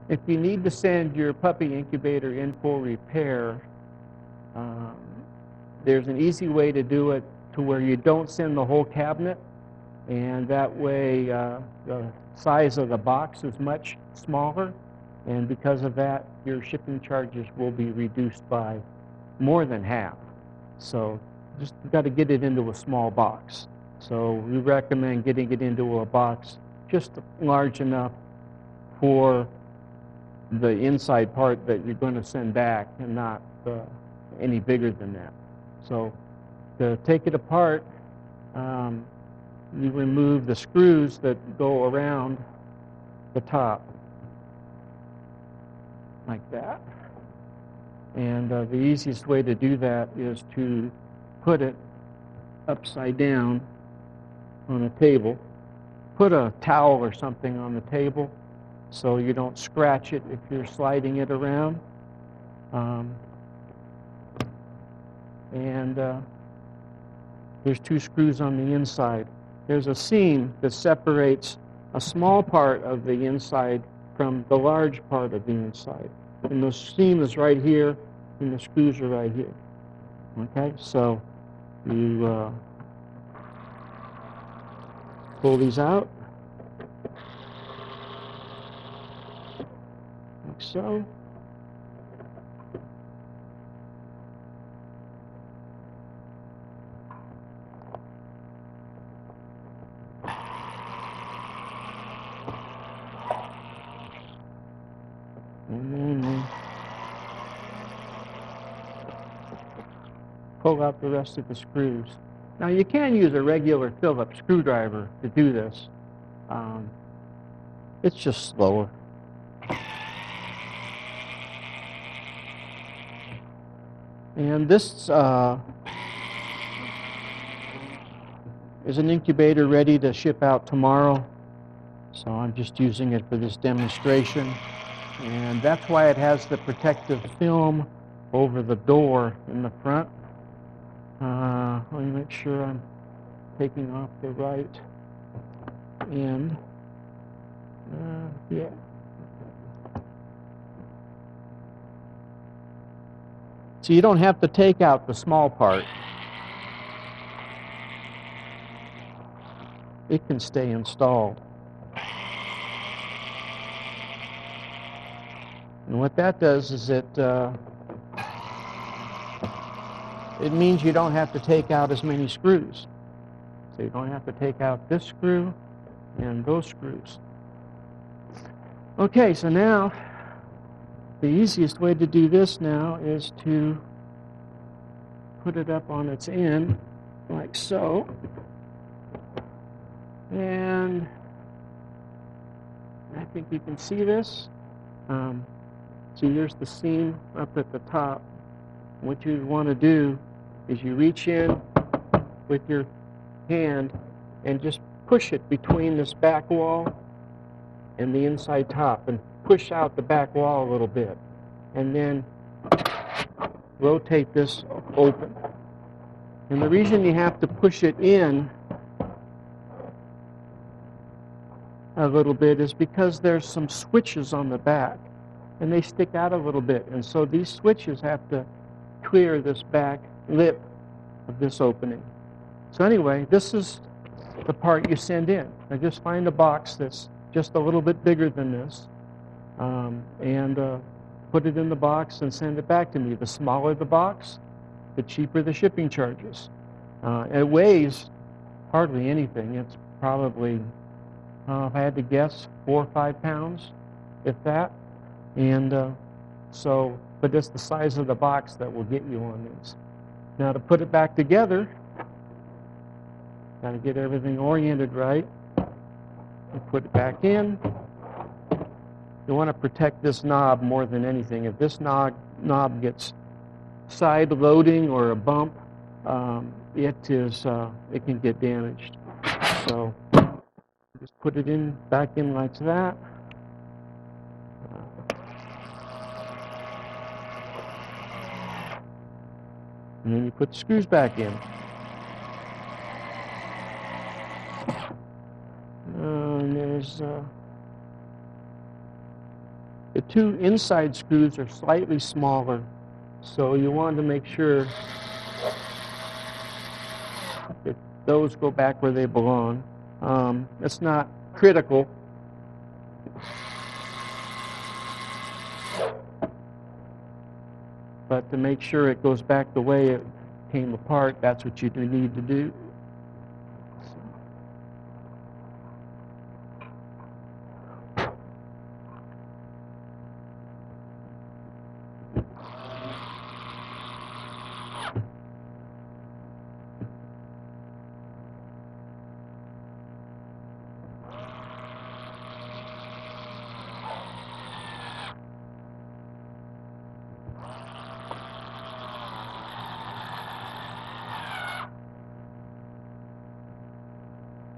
If you need to send your puppy incubator in for repair, there's an easy way to do it to where you don't send the whole cabinet, and that way the size of the box is much smaller, and because of that your shipping charges will be reduced by more than half. So just got to get it into a small box. So we recommend getting it into a box just large enough for the inside part that you're going to send back, and not any bigger than that. So to take it apart, you remove the screws that go around the top like that. And the easiest way to do that is to put it upside down on a table. Put a towel or something on the table so you don't scratch it if you're sliding it around. There's 2 screws on the inside. There's a seam that separates a small part of the inside from the large part of the inside. And the seam is right here, and the screws are right here. Okay, so you pull these out, like so. And then pull out the rest of the screws. Now you can use a regular Phillips screwdriver to do this. It's just slower. And this is an incubator ready to ship out tomorrow. So I'm just using it for this demonstration. And that's why it has the protective film over the door in the front. Let me make sure I'm taking off the right end. Yeah. So you don't have to take out the small part. It can stay installed. And what that does is it means you don't have to take out as many screws. So you don't have to take out this screw and those screws. Okay, so now the easiest way to do this now is to put it up on its end like so. And I think you can see this. See, here's the seam up at the top. What you want to do is you reach in with your hand and just push it between this back wall and the inside top, and push out the back wall a little bit, and then rotate this open. And the reason you have to push it in a little bit is because there's some switches on the back, and they stick out a little bit, and so these switches have to clear this back lip of this opening. So anyway, this is the part you send in. Now just find a box that's just a little bit bigger than this, and put it in the box and send it back to me. The smaller the box, the cheaper the shipping charges. It weighs hardly anything. It's probably, if I had to guess, 4 or 5 pounds, if that. And but it's the size of the box that will get you on these. Now to put it back together, got to get everything oriented right. You put it back in. You want to protect this knob more than anything. If this knob gets side loading or a bump, it can get damaged. So just put it in back in like that. And then you put the screws back in. And there's The two inside screws are slightly smaller, so you want to make sure that those go back where they belong. It's not critical. But to make sure it goes back the way it came apart, that's what you need to do.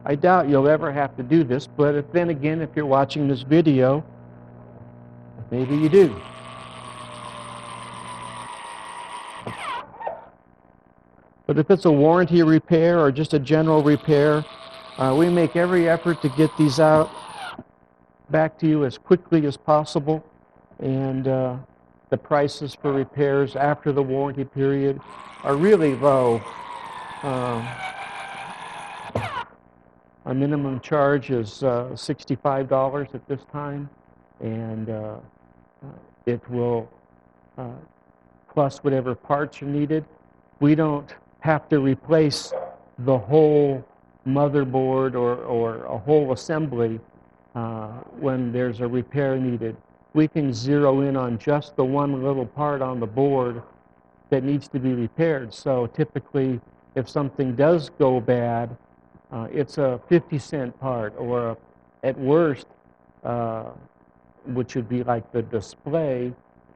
I doubt you'll ever have to do this, but then again, if you're watching this video, maybe you do. But if it's a warranty repair or just a general repair, we make every effort to get these out back to you as quickly as possible. And the prices for repairs after the warranty period are really low. Our minimum charge is $65 at this time, and it will plus whatever parts are needed. We don't have to replace the whole motherboard or a whole assembly when there's a repair needed. We can zero in on just the one little part on the board that needs to be repaired. So typically, if something does go bad, it's a 50-cent part, or at worst, which would be like the display,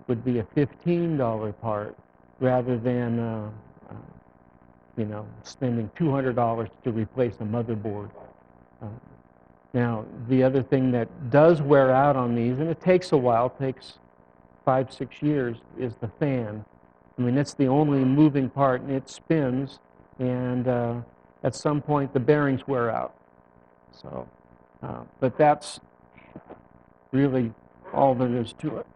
would be a $15 part, rather than spending $200 to replace a motherboard. Now, the other thing that does wear out on these, and it takes a while, takes 5-6 years, is the fan. I mean, it's the only moving part, and it spins, and at some point the bearings wear out. So, but that's really all there is to it.